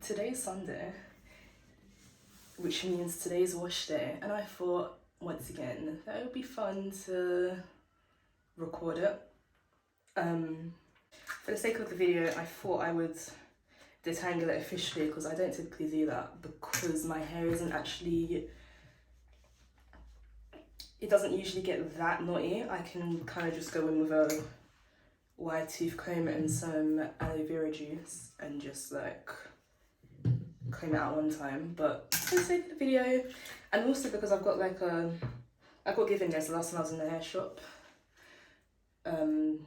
today's Sunday, which means today's wash day, and I thought, once again, that it would be fun to record it. For the sake of the video, I thought I would detangle it officially because I don't typically do that because my hair isn't actually, it doesn't usually get that knotty. I can kind of just go in with a wide tooth comb and some aloe vera juice and just like comb it out one time. But for the sake of the video, and also because I've got like I got given this last time I was in the hair shop, and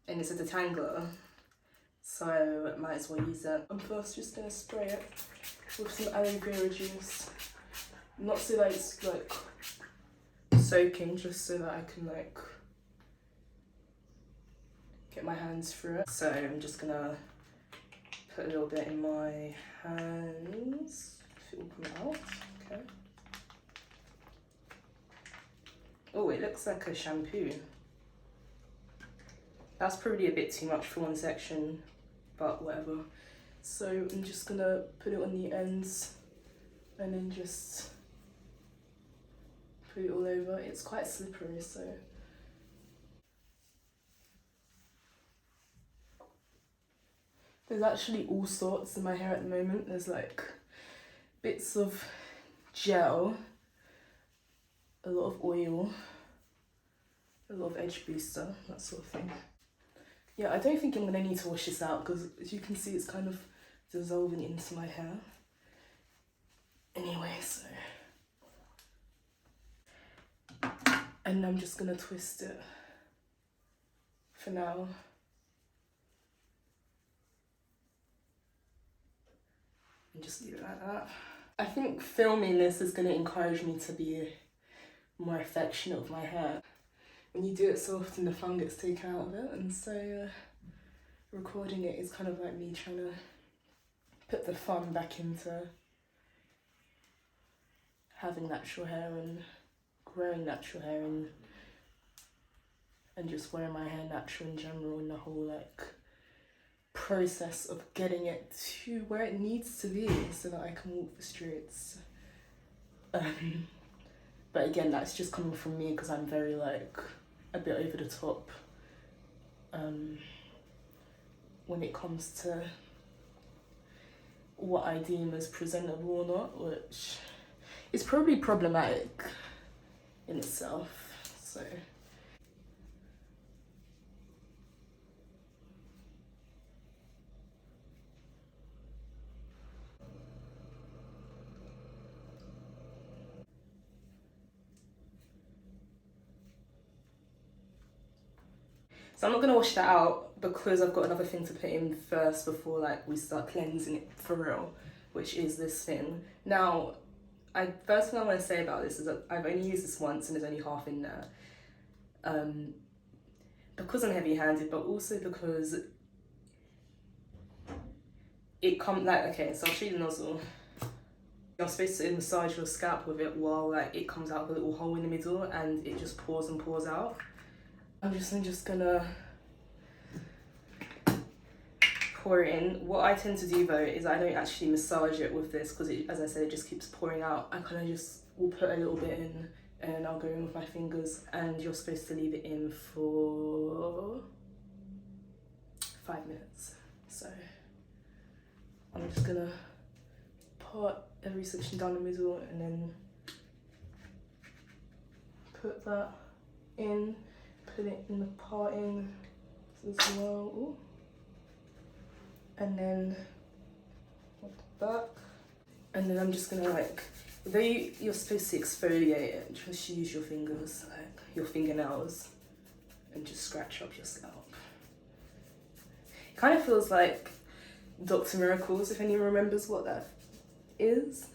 it's a detangler, so I might as well use it. I'm first just gonna spray it with some aloe vera juice, not so that it's like soaking, just so that I can like get my hands through it. So I'm just gonna put a little bit in my hands, if it will come out, okay. Oh, it looks like a shampoo. That's probably a bit too much for one section, but whatever. So I'm just gonna put it on the ends and then just put it all over. It's quite slippery, so. There's actually all sorts in my hair at the moment. There's like bits of gel, a lot of oil, a lot of edge booster, that sort of thing. Yeah, I don't think I'm gonna need to wash this out because as you can see it's kind of dissolving into my hair. Anyway, so. And I'm just gonna twist it for now. And just leave it like that. I think filming this is gonna encourage me to be more affectionate with my hair. When you do it so often, the fun gets taken out of it, and so recording it is kind of like me trying to put the fun back into having natural hair and growing natural hair and just wearing my hair natural in general, and the whole like process of getting it to where it needs to be so that I can walk the streets. But again, that's just coming from me because I'm very like a bit over the top when it comes to what I deem as presentable or not, which is probably problematic in itself, so. So I'm not gonna wash that out because I've got another thing to put in first before like we start cleansing it for real, which is this thing. Now, first thing I want to say about this is that I've only used this once and there's only half in there. Because I'm heavy-handed, but also because it comes like, okay, so I'll show you the nozzle. You're supposed to massage your scalp with it while like it comes out with a little hole in the middle and it just pours and pours out. I'm just gonna pour it in. What I tend to do though is I don't actually massage it with this because as I said, it just keeps pouring out. I kind of just will put a little bit in and I'll go in with my fingers, and you're supposed to leave it in for 5 minutes. So I'm just gonna part every section down the middle and then put that in. Put it in the parting as well. Ooh. And then at the back. And then I'm just gonna like, though you're supposed to exfoliate it, just use your fingers, like your fingernails, and just scratch up your scalp. It kind of feels like Dr. Miracles, if anyone remembers what that is.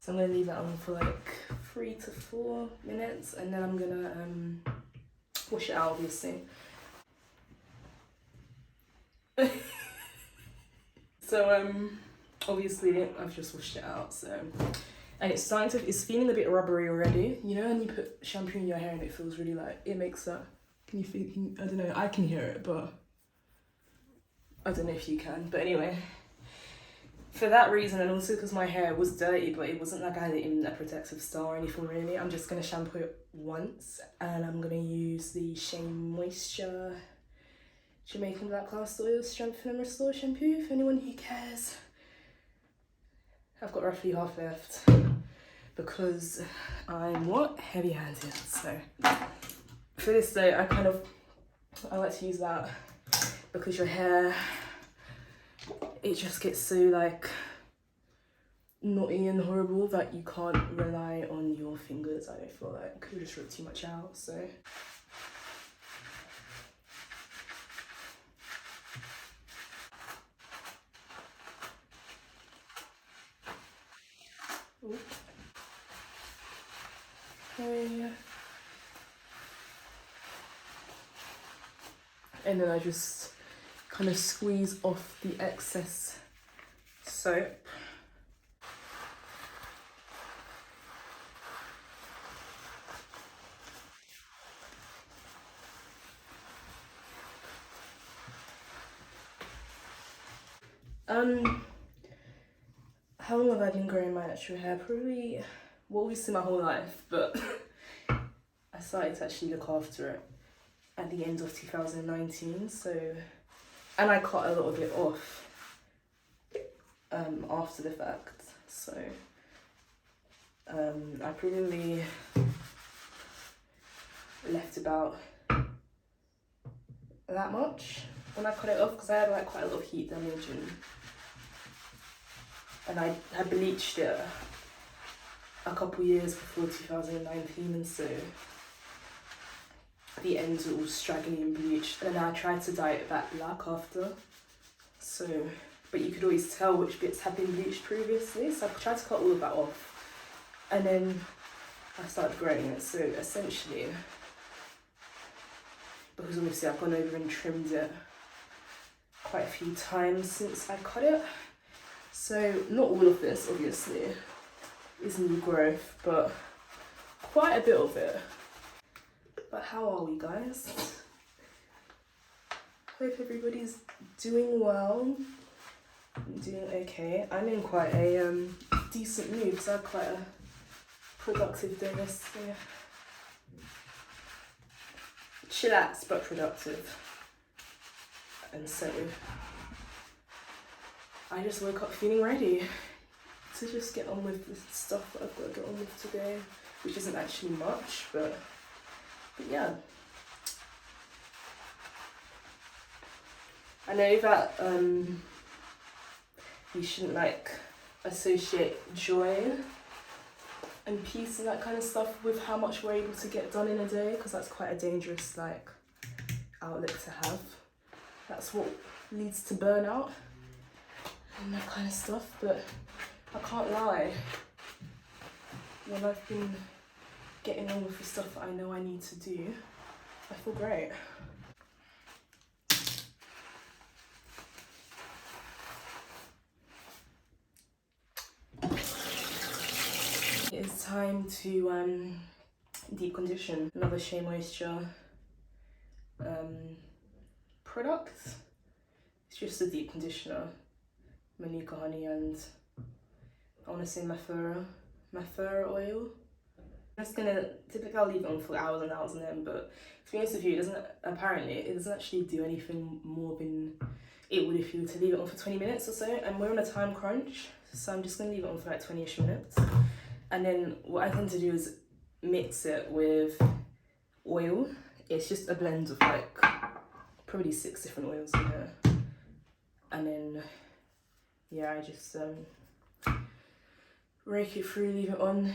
So I'm gonna leave that on for like 3 to 4 minutes, and then I'm gonna wash it out, obviously. So obviously I've just washed it out, so and it's feeling a bit rubbery already. You know, when you put shampoo in your hair and it feels really like, it makes that, can you feel, I don't know, I can hear it, but I don't know if you can. But anyway, for that reason, and also because my hair was dirty, but it wasn't like I had it in a protective style or anything really, I'm just going to shampoo it once, and I'm going to use the Shea Moisture Jamaican Black Castor Oil Strengthen and Restore shampoo for anyone who cares. I've got roughly half left because I'm heavy-handed. So for this day, I like to use that because your hair, it just gets so like knotty and horrible that you can't rely on your fingers. I don't feel like you'll just rip too much out. So okay. And then I just kind of squeeze off the excess soap. How long have I been growing my natural hair? Probably, well, obviously my whole life, but I started to actually look after it at the end of 2019, so, and I cut a lot of it off after the fact, so I probably left about that much when I cut it off because I had like quite a lot of heat damage, and I had bleached it a couple years before 2019, and so the ends were all straggly and bleached, and then I tried to dye it back black after, so, but you could always tell which bits had been bleached previously, so I tried to cut all of that off, and then I started growing it. So essentially, because obviously I've gone over and trimmed it quite a few times since I cut it, so not all of this obviously is new growth, but quite a bit of it. But how are we, guys? Hope everybody's doing well. I'm doing okay. I'm in quite a decent mood because I had quite a productive day yesterday. Chillax but productive. And so I just woke up feeling ready to just get on with the stuff that I've got to get on with today, which isn't actually much, but yeah. I know that you shouldn't like associate joy and peace and that kind of stuff with how much we're able to get done in a day, because that's quite a dangerous like outlet to have. That's what leads to burnout and that kind of stuff. But I can't lie, when I've been getting on with the stuff that I know I need to do, I feel great. It's time to deep condition. Another Shea Moisture product. It's just a deep conditioner, Manuka honey, and I want to say Mathura oil. I'm just gonna, typically I'll leave it on for hours and hours and then, but to be honest with you, it doesn't actually do anything more than it would if you were to leave it on for 20 minutes or so, and we're on a time crunch, so I'm just gonna leave it on for like 20-ish minutes. And then what I tend to do is mix it with oil. It's just a blend of like probably 6 different oils in here. And then, yeah, I just rake it through, leave it on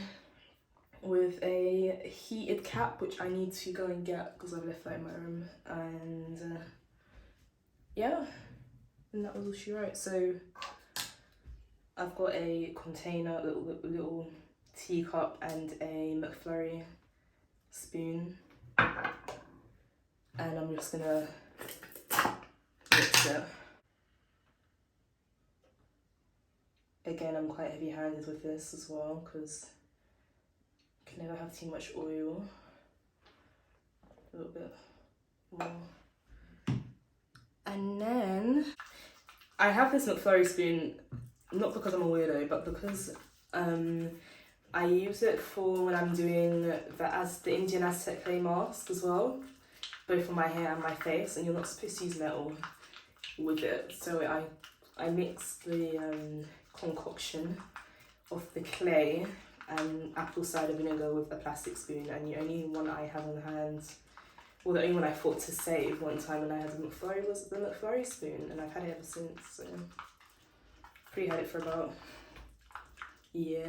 with a heated cap, which I need to go and get because I've left that in my room. And yeah, and that was all she wrote. So I've got a container, a little teacup and a McFlurry spoon, and I'm just gonna mix it. Again, I'm quite heavy-handed with this as well because you can never have too much oil. A little bit more. And then I have this McFlurry spoon, not because I'm a weirdo, but because I use it for when I'm doing the Indian Aztec clay mask as well, both for my hair and my face, and you're not supposed to use metal with it. So I mix the concoction of the clay and apple cider vinegar with a plastic spoon, and the only one I have on hand, well, the only one I thought to save one time when I had a McFlurry was the McFlurry spoon, and I've had it ever since. So probably had it for about a year.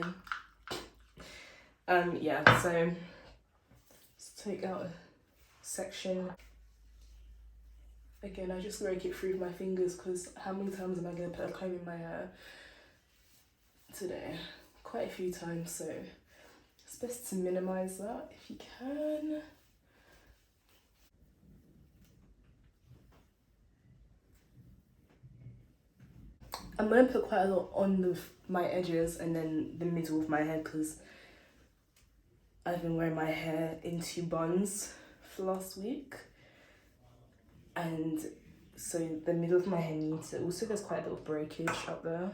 Yeah, so let's take out a section. Again, I just rake it through with my fingers because how many times am I going to put a comb in my hair today? Quite a few times, so it's best to minimise that if you can. I'm going to put quite a lot on my edges and then the middle of my head because I've been wearing my hair into buns for last week. And so the middle of my hair needs it. Also, there's quite a bit of breakage up there.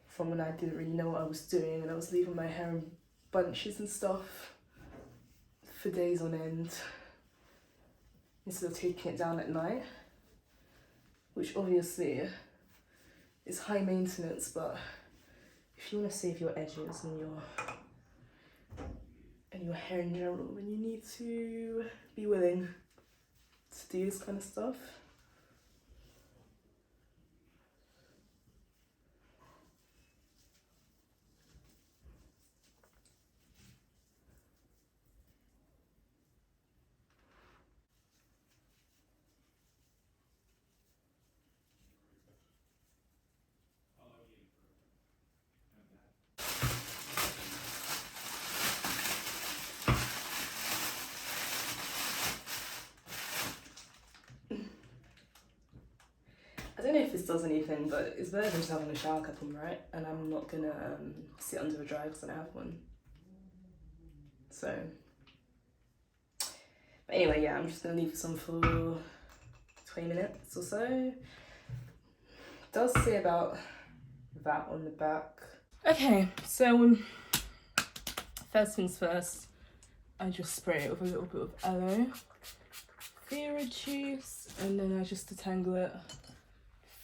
From when I didn't really know what I was doing and I was leaving my hair in bunches and stuff for days on end instead of taking it down at night, which obviously is high maintenance, but if you want to save your edges and your hair in general, then you need to be willing to do this kind of stuff. I don't know if this does anything, but it's better than just having a shower cap on, right? And I'm not gonna sit under a dryer because I don't have one. So, but anyway, yeah, I'm just gonna leave this on for 20 minutes or so. It does say about that on the back. Okay, so first things first, I just spray it with a little bit of aloe vera juice, and then I just detangle it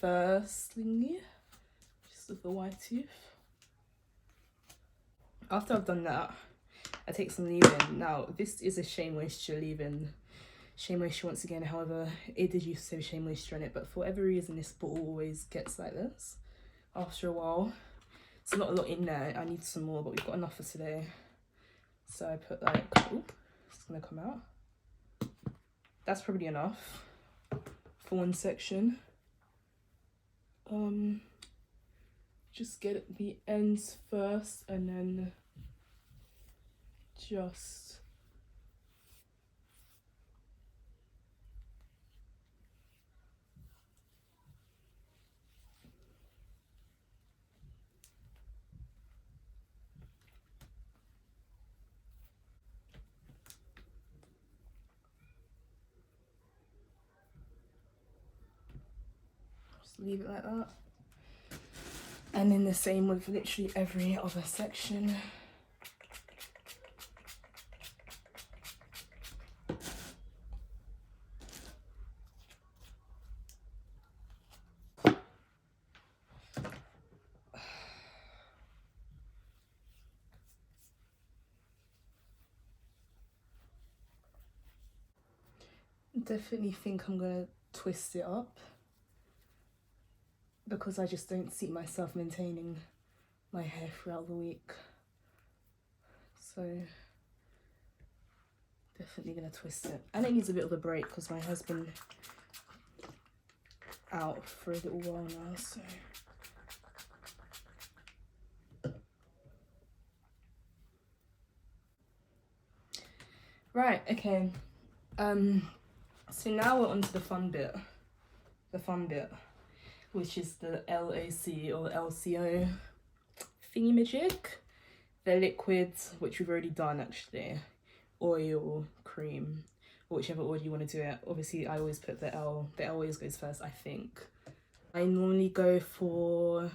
firstly, just with the white tooth. After I've done that, I take some leave-in. Now, this is a Shea Moisture leave-in. Shea Moisture once again, however, it did used to have Shea Moisture in it, but for whatever reason, this bottle always gets like this after a while. It's not a lot in there. I need some more, but we've got enough for today. So I put like, oh, it's gonna come out. That's probably enough for one section. Just get the ends first and then just leave it like that. And then the same with literally every other section. Definitely think I'm gonna twist it up because I just don't see myself maintaining my hair throughout the week. So definitely gonna twist it. And it needs a bit of a break because my hair's been out for a little while now, so. Right, okay. So now we're on to the fun bit. which is the LOC or LCO thingamajig. The liquids, which we've already done actually, oil, cream, or whichever order you want to do it. Obviously, I always put the L always goes first, I think. I normally go for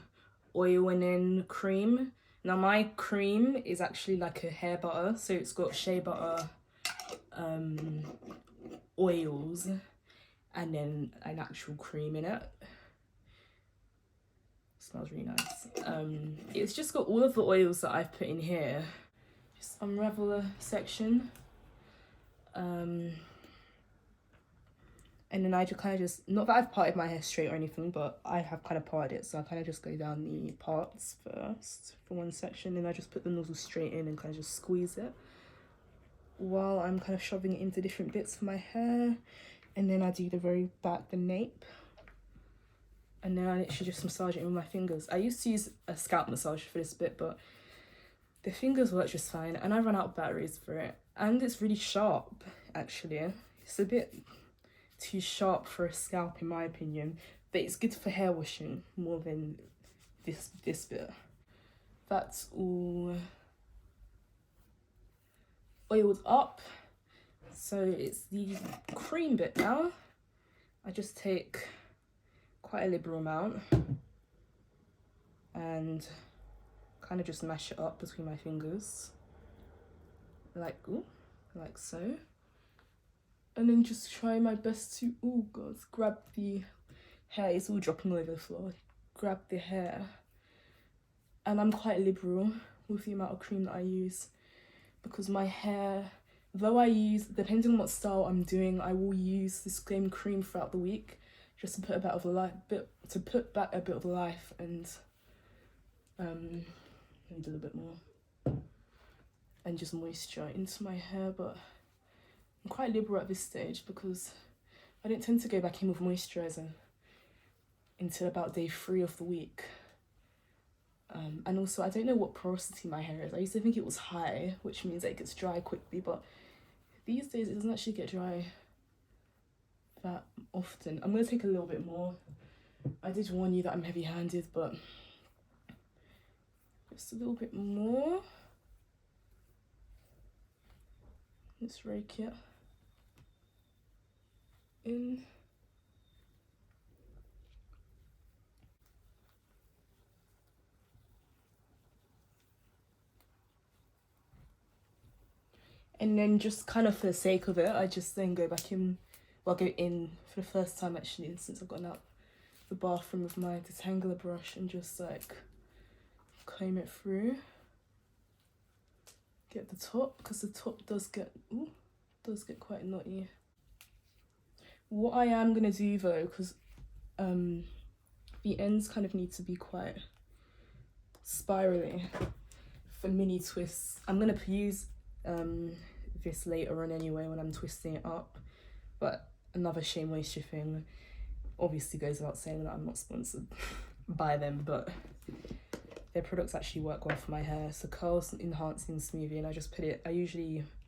oil and then cream. Now my cream is actually like a hair butter, so it's got shea butter, oils, and then an actual cream in it. Smells really nice. It's just got all of the oils that I've put in here. Just unravel a section. And then I just kind of just, not that I've parted my hair straight or anything, but I have kind of parted it. So I kind of just go down the parts first for one section, and I just put the nozzle straight in and kind of just squeeze it while I'm kind of shoving it into different bits for my hair. And then I do the very back, the nape. And then I literally just massage it in with my fingers. I used to use a scalp massage for this bit, but the fingers work just fine. And I run out of batteries for it. And it's really sharp, actually. It's a bit too sharp for a scalp, in my opinion. But it's good for hair washing more than this bit. That's all oiled up. So it's the cream bit now. I just take quite a liberal amount and kind of just mash it up between my fingers, like so, and then just try my best to grab the hair. It's all dropping all over the floor. Grab the hair, and I'm quite liberal with the amount of cream that I use, because my hair, though I use, depending on what style I'm doing, I will use the same cream throughout the week, just to put back a bit of life, and let me do a bit more, and just moisture into my hair. But I'm quite liberal at this stage because I don't tend to go back in with moisturiser until about day 3 of the week. And also, I don't know what porosity my hair is. I used to think it was high, which means that it gets dry quickly, but these days it doesn't actually get dry that often. I'm going to take a little bit more. I did warn you that I'm heavy-handed, but just a little bit more. Let's rake it in. And then just kind of for the sake of it, I just then go back in, well, go in for the first time actually since I've gotten out the bathroom with my detangler brush, and just like comb it through. Get the top, because the top does get quite knotty. What I am gonna do though, because the ends kind of need to be quite spirally for mini twists. I'm gonna use this later on anyway when I'm twisting it up. But another Shea Moisture thing, obviously goes without saying that I'm not sponsored by them, but their products actually work well for my hair. So Curls Enhancing Smoothie, and I just put it,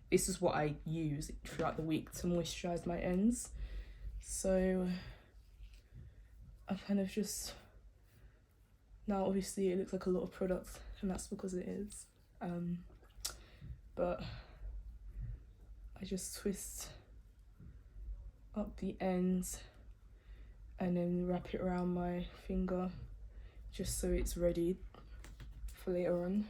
this is what I use throughout the week to moisturize my ends. So I kind of just, now obviously it looks like a lot of products, and that's because it is. But I just twist up the ends and then wrap it around my finger just so it's ready for later on.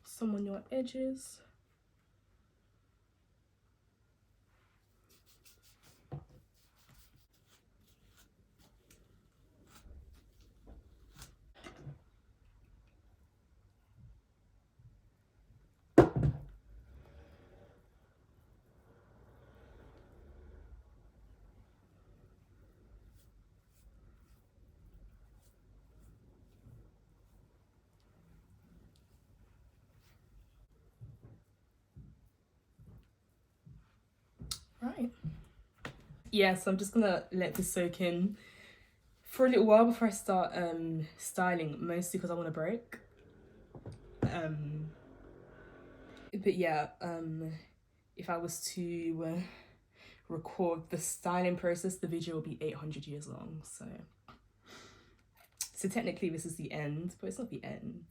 Some on your edges. Right. yeah, so I'm just gonna let this soak in for a little while before I start styling, mostly because I want to break. But yeah, if I was to record the styling process, the video will be 800 years long. So technically this is the end, but it's not the end.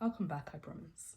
I'll come back, I promise.